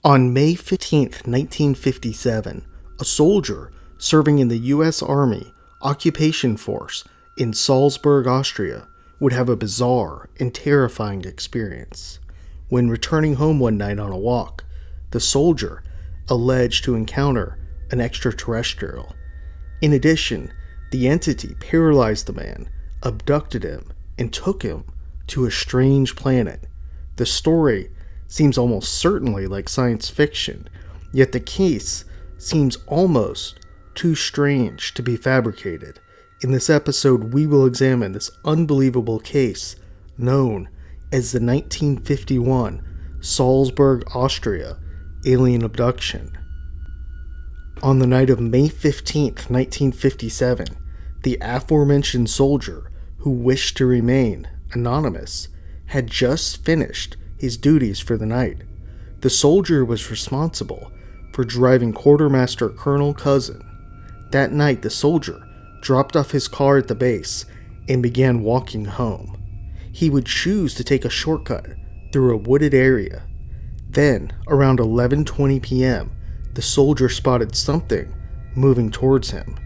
On May 15, 1957, a soldier serving in the U.S. Army occupation force in Salzburg, Austria, would have a bizarre and terrifying experience. When returning home one night on a walk, the soldier alleged to encounter an extraterrestrial. In addition, the entity paralyzed the man, abducted him, and took him to a strange planet. The story seems almost certainly like science fiction, yet the case seems almost too strange to be fabricated. In this episode, we will examine this unbelievable case known as the 1951 Salzburg Austria Alien Abduction. On the night of May 15, 1957, the aforementioned soldier, who wished to remain anonymous, had just finished his duties for the night. The soldier was responsible for driving Quartermaster Colonel Cousin. That night, the soldier dropped off his car at the base and began walking home. He would choose to take a shortcut through a wooded area. Then, around 11:20 p.m., the soldier spotted something moving towards him.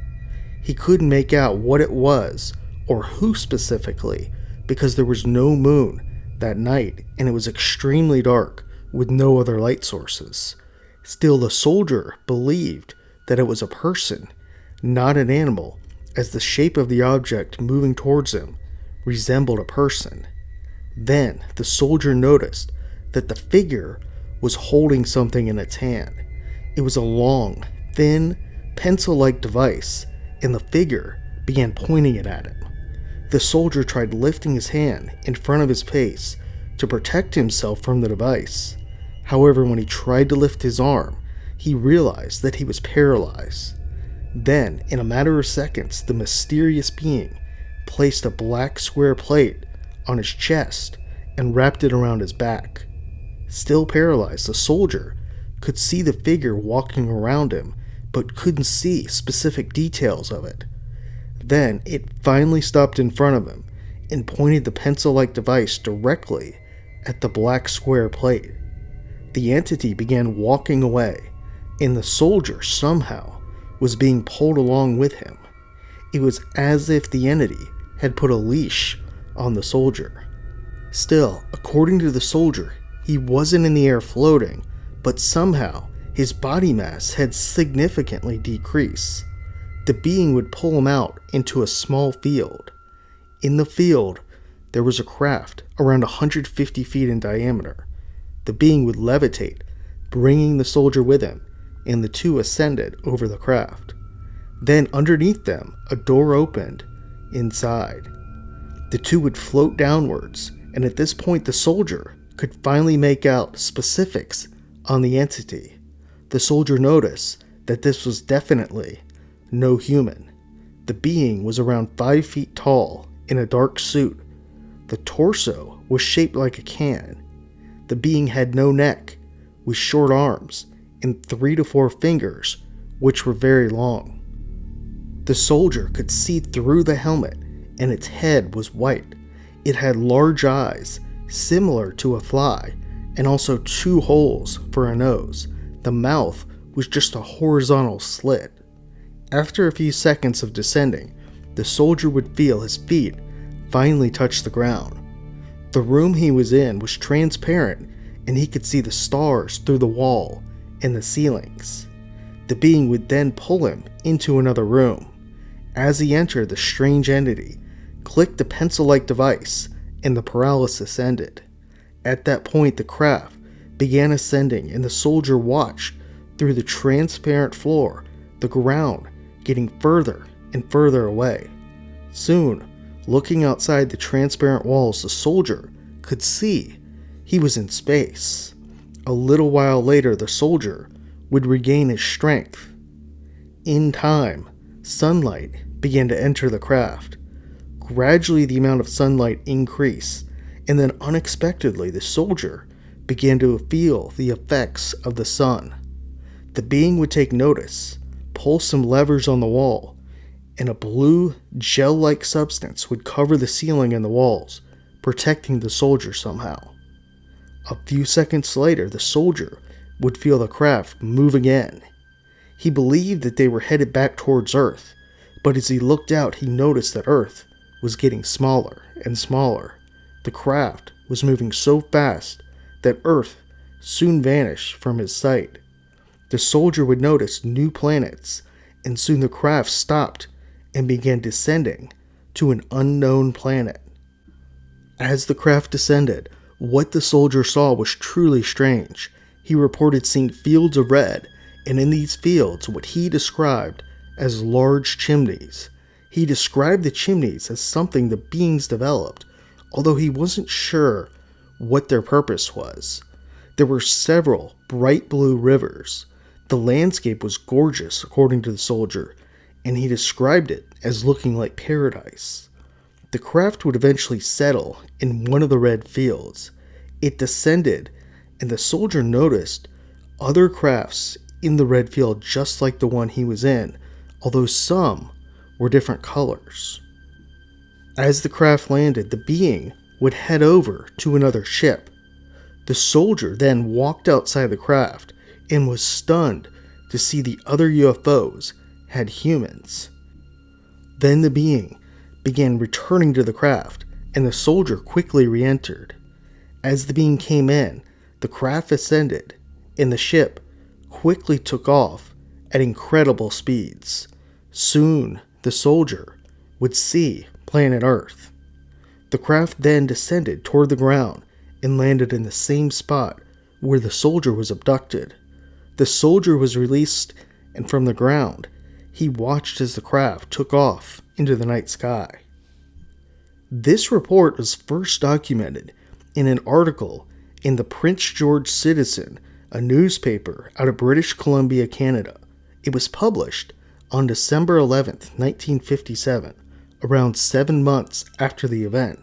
He couldn't make out what it was or who specifically because there was no moon that night and it was extremely dark with no other light sources. Still, the soldier believed that it was a person, not an animal, as the shape of the object moving towards him resembled a person. Then the soldier noticed that the figure was holding something in its hand. It was a long, thin, pencil-like device, and the figure began pointing it at him. The soldier tried lifting his hand in front of his face to protect himself from the device. However, when he tried to lift his arm, he realized that he was paralyzed. Then, in a matter of seconds, the mysterious being placed a black square plate on his chest and wrapped it around his back. Still paralyzed, the soldier could see the figure walking around him, but couldn't see specific details of it. Then it finally stopped in front of him and pointed the pencil-like device directly at the black square plate. The entity began walking away, and the soldier somehow was being pulled along with him. It was as if the entity had put a leash on the soldier. Still, according to the soldier, he wasn't in the air floating, but somehow his body mass had significantly decreased. The being would pull him out into a small field. In the field, there was a craft around 150 feet in diameter. The being would levitate, bringing the soldier with him, and the two ascended over the craft. Then underneath them, a door opened inside. The two would float downwards, and at this point the soldier could finally make out specifics on the entity. The soldier noticed that this was definitely no human. The being was around 5 feet tall in a dark suit. The torso was shaped like a can. The being had no neck, with short arms and 3 to 4 fingers, which were very long. The soldier could see through the helmet, and its head was white. It had large eyes, similar to a fly, and also 2 holes for a nose. The mouth was just a horizontal slit. After a few seconds of descending, the soldier would feel his feet finally touch the ground. The room he was in was transparent, and he could see the stars through the wall and the ceilings. The being would then pull him into another room. As he entered, the strange entity clicked the pencil-like device, and the paralysis ended. At that point, the craft began ascending, and the soldier watched through the transparent floor, the ground getting further and further away. Soon, looking outside the transparent walls, the soldier could see he was in space. A little while later, the soldier would regain his strength. In time, sunlight began to enter the craft. Gradually, the amount of sunlight increased, and then unexpectedly, the soldier began to feel the effects of the sun. The being would take notice, pull some levers on the wall, and a blue, gel-like substance would cover the ceiling and the walls, protecting the soldier somehow. A few seconds later, the soldier would feel the craft move again. He believed that they were headed back towards Earth, but as he looked out, he noticed that Earth was getting smaller and smaller. The craft was moving so fast that Earth soon vanished from his sight. The soldier would notice new planets, and soon the craft stopped and began descending to an unknown planet. As the craft descended, what the soldier saw was truly strange. He reported seeing fields of red, and in these fields what he described as large chimneys. He described the chimneys as something the beings developed, although he wasn't sure what their purpose was. There were several bright blue rivers. The landscape was gorgeous, according to the soldier, and he described it as looking like paradise. The craft would eventually settle in one of the red fields. It descended, and the soldier noticed other crafts in the red field just like the one he was in, although some were different colors. As the craft landed, the being would head over to another ship. The soldier then walked outside the craft and was stunned to see the other UFOs had humans. Then the being began returning to the craft, and the soldier quickly re-entered. As the being came in, the craft ascended, and the ship quickly took off at incredible speeds. Soon, the soldier would see planet Earth. The craft then descended toward the ground and landed in the same spot where the soldier was abducted. The soldier was released, and from the ground, he watched as the craft took off into the night sky. This report was first documented in an article in the Prince George Citizen, a newspaper out of British Columbia, Canada. It was published on December 11th, 1957, around 7 months after the event.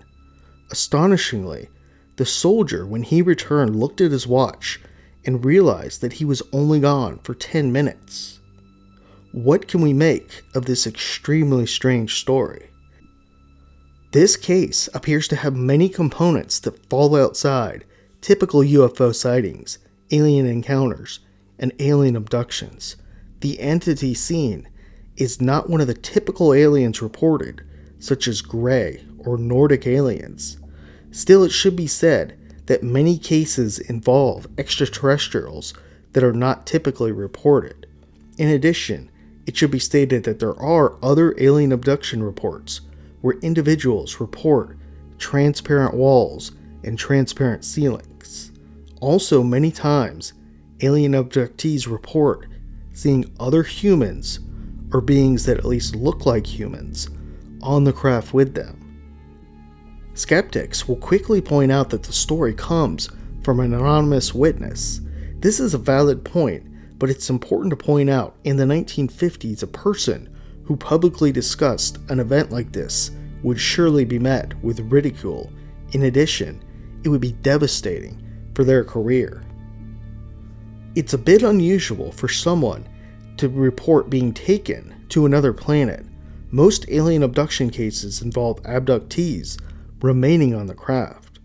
Astonishingly, the soldier, when he returned, looked at his watch and realized that he was only gone for 10 minutes. What can we make of this extremely strange story? This case appears to have many components that fall outside typical UFO sightings, alien encounters, and alien abductions. The entity seen is not one of the typical aliens reported, such as Grey or Nordic aliens. Still, it should be said that many cases involve extraterrestrials that are not typically reported. In addition, it should be stated that there are other alien abduction reports where individuals report transparent walls and transparent ceilings. Also, many times, alien abductees report seeing other humans or beings that at least look like humans on the craft with them. Skeptics will quickly point out that the story comes from an anonymous witness. This is a valid point, but it's important to point out in the 1950s, a person who publicly discussed an event like this would surely be met with ridicule. In addition, it would be devastating for their career. It's a bit unusual for someone to report being taken to another planet. Most alien abduction cases involve abductees remaining on the craft.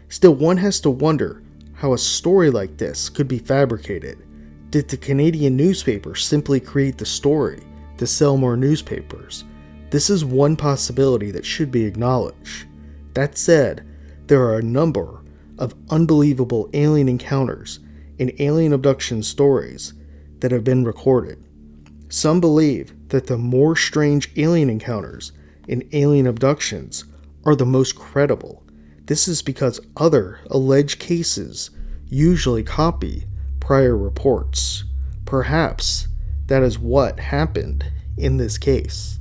Still, one has to wonder how a story like this could be fabricated. Did the Canadian newspaper simply create the story to sell more newspapers? This is one possibility that should be acknowledged. That said, there are a number of unbelievable alien encounters and alien abduction stories that have been recorded. Some believe that the more strange alien encounters and alien abductions are the most credible. This is because other alleged cases usually copy prior reports. Perhaps that is what happened in this case.